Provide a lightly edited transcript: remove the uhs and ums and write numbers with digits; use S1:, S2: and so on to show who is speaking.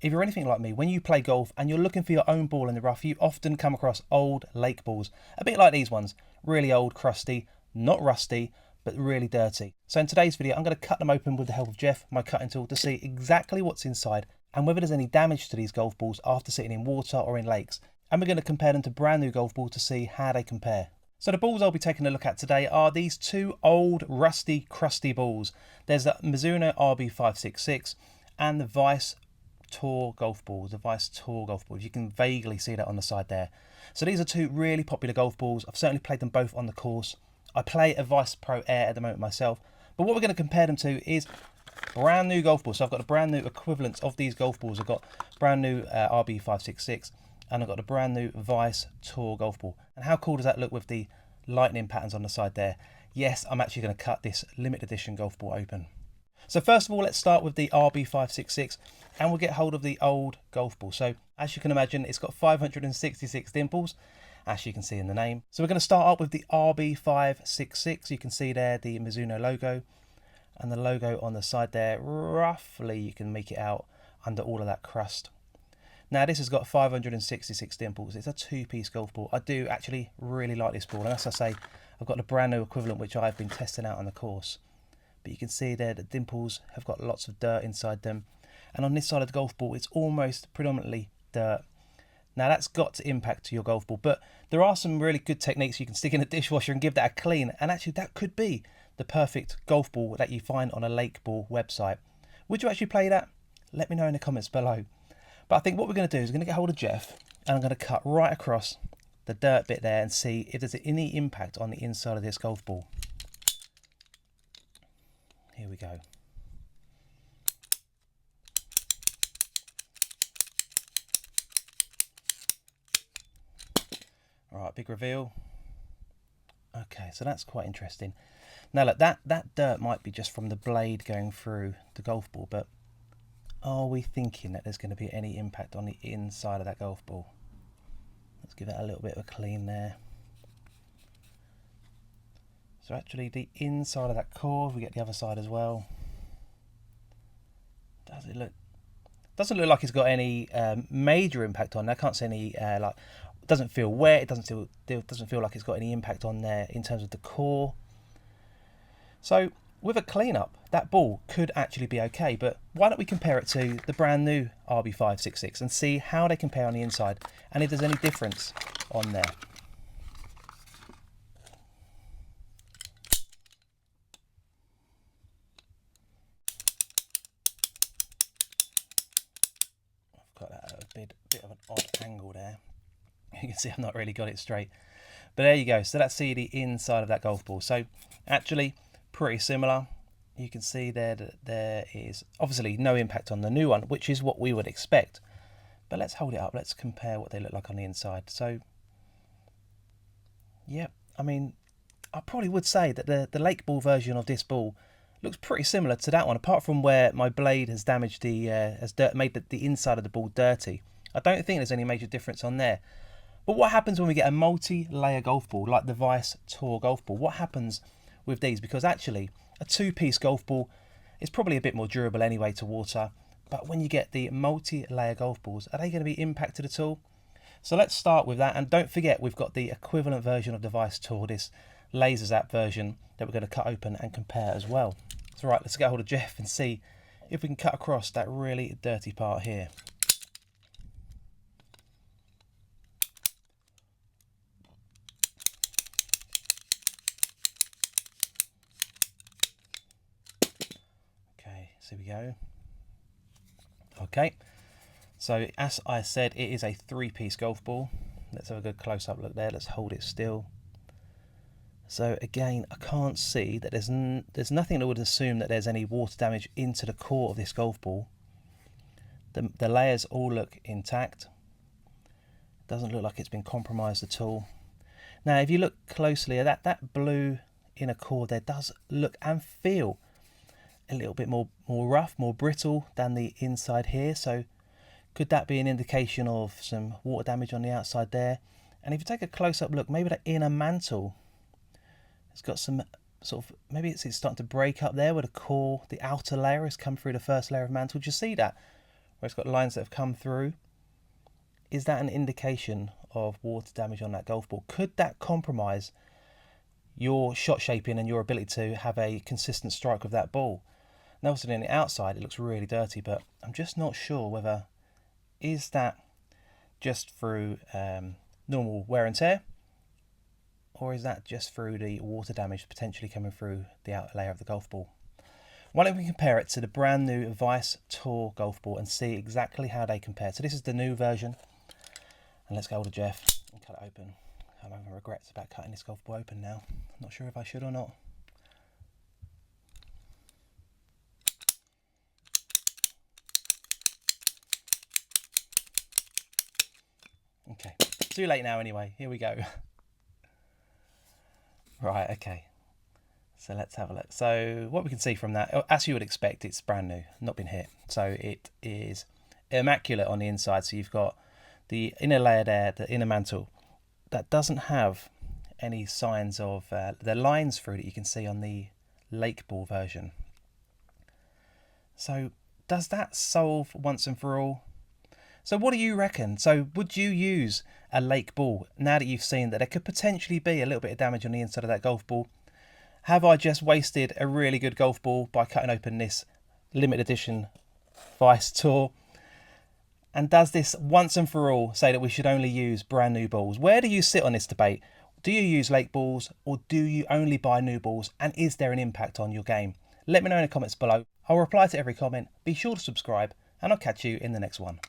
S1: if you're anything like me, when you play golf and you're looking for your own ball in the rough, you often come across old lake balls, a bit like these ones, really old, crusty, not rusty, but really dirty. So in today's video, I'm going to cut them open with the help of Jeff, my cutting tool, to see exactly what's inside and whether there's any damage to these golf balls after sitting in water or in lakes. And we're going to compare them to brand new golf balls to see how they compare. So the balls I'll be taking a look at today are these two old, rusty, crusty balls. There's the Mizuno RB566 and the Vice Tour golf balls, the Vice Tour golf balls. You can vaguely see that on the side there. So these are two really popular golf balls. I've certainly played them both on the course. I play a Vice Pro Air at the moment myself. But what we're going to compare them to is brand new golf balls. So I've got a brand new equivalent of these golf balls. I've got brand new RB566 and I've got a brand new Vice Tour golf ball. And how cool does that look with the lightning patterns on the side there? Yes, I'm actually going to cut this limited edition golf ball open. So first of all, let's start with the RB566 and we'll get hold of the old golf ball. So as you can imagine, it's got 566 dimples, as you can see in the name. So we're going to start up with the RB566. You can see there the Mizuno logo and the logo on the side there. Roughly, you can make it out under all of that crust. Now this has got 566 dimples. It's a two-piece golf ball. I do actually really like this ball. And as I say, I've got the brand new equivalent, which I've been testing out on the course. But you can see there the dimples have got lots of dirt inside them. And on this side of the golf ball, it's almost predominantly dirt. Now that's got to impact your golf ball. But there are some really good techniques you can stick in a dishwasher and give that a clean. And actually that could be the perfect golf ball that you find on a lake ball website. Would you actually play that? Let me know in the comments below. But I think what we're going to do is we're going to get hold of Jeff and I'm going to cut right across the dirt bit there and see if there's any impact on the inside of this golf ball. Here we go. All right, big reveal. Okay, so that's quite interesting. Now look, that dirt might be just from the blade going through the golf ball, but are we thinking that there's going to be any impact on the inside of that golf ball? Let's give that a little bit of a clean there. So actually the inside of that core, we get the other side as well. Does it look? Doesn't look like it's got any major impact on there. I can't see any like. It doesn't feel wet. It doesn't feel like it's got any impact on there in terms of the core. So with a cleanup, that ball could actually be okay. But why don't we compare it to the brand new RB566 and see how they compare on the inside and if there's any difference on there. I've got that at a bit of an odd angle there. You can see I've not really got it straight. But there you go. So let's see the inside of that golf ball. So actually pretty similar. You can see there that there is obviously no impact on the new one, which is what we would expect. But let's hold it up. Let's compare what they look like on the inside. So, yeah, I mean, I probably would say that the lake ball version of this ball looks pretty similar to that one, apart from where my blade has damaged made the inside of the ball dirty. I don't think there's any major difference on there. But what happens when we get a multi-layer golf ball like the Vice Tour golf ball? What happens with these? Because actually a two-piece golf ball is probably a bit more durable anyway to water. But when you get the multi-layer golf balls, are they going to be impacted at all? So let's start with that. And don't forget, we've got the equivalent version of the Vice Tour, this Laser Zap version that we're going to cut open and compare as well. So right, let's get hold of Jeff and see if we can cut across that really dirty part here. So we go. Okay, so as I said, it is a three-piece golf ball. Let's have a good close-up look there. Let's hold it still. So again, I can't see that there's nothing that would assume that there's any water damage into the core of this golf ball. The layers all look intact. Doesn't look like it's been compromised at all. Now, if you look closely at that blue inner core, there does look and feel a little bit more rough, more brittle than the inside here. So could that be an indication of some water damage on the outside there? And if you take a close-up look, maybe that inner mantle has got some sort of, maybe it's starting to break up there where the core, the outer layer has come through the first layer of mantle. Do you see that? where it's got lines that have come through. Is that an indication of water damage on that golf ball? Could that compromise your shot shaping and your ability to have a consistent strike with that ball? Now, obviously on the outside it looks really dirty, but I'm just not sure whether, is that just through normal wear and tear, or is that just through the water damage potentially coming through the outer layer of the golf ball? Why don't we compare it to the brand new Vice Tour golf ball and see exactly how they compare. So this is the new version, and let's go over to Jeff and cut it open. I'm having regrets about cutting this golf ball open now. I'm not sure if I should or not. Okay, too late now anyway. Here we go. Right, okay. So let's have a look. So what we can see from that, as you would expect, it's brand new, not been hit. So it is immaculate on the inside. So you've got the inner layer there, the inner mantle, that doesn't have any signs of the lines through that you can see on the lake ball version. So does that solve once and for all? So what do you reckon? So would you use a lake ball now that you've seen that there could potentially be a little bit of damage on the inside of that golf ball? Have I just wasted a really good golf ball by cutting open this limited edition Vice Tour? And does this once and for all say that we should only use brand new balls? Where do you sit on this debate? Do you use lake balls, or do you only buy new balls? And is there an impact on your game? Let me know in the comments below. I'll reply to every comment. Be sure to subscribe, and I'll catch you in the next one.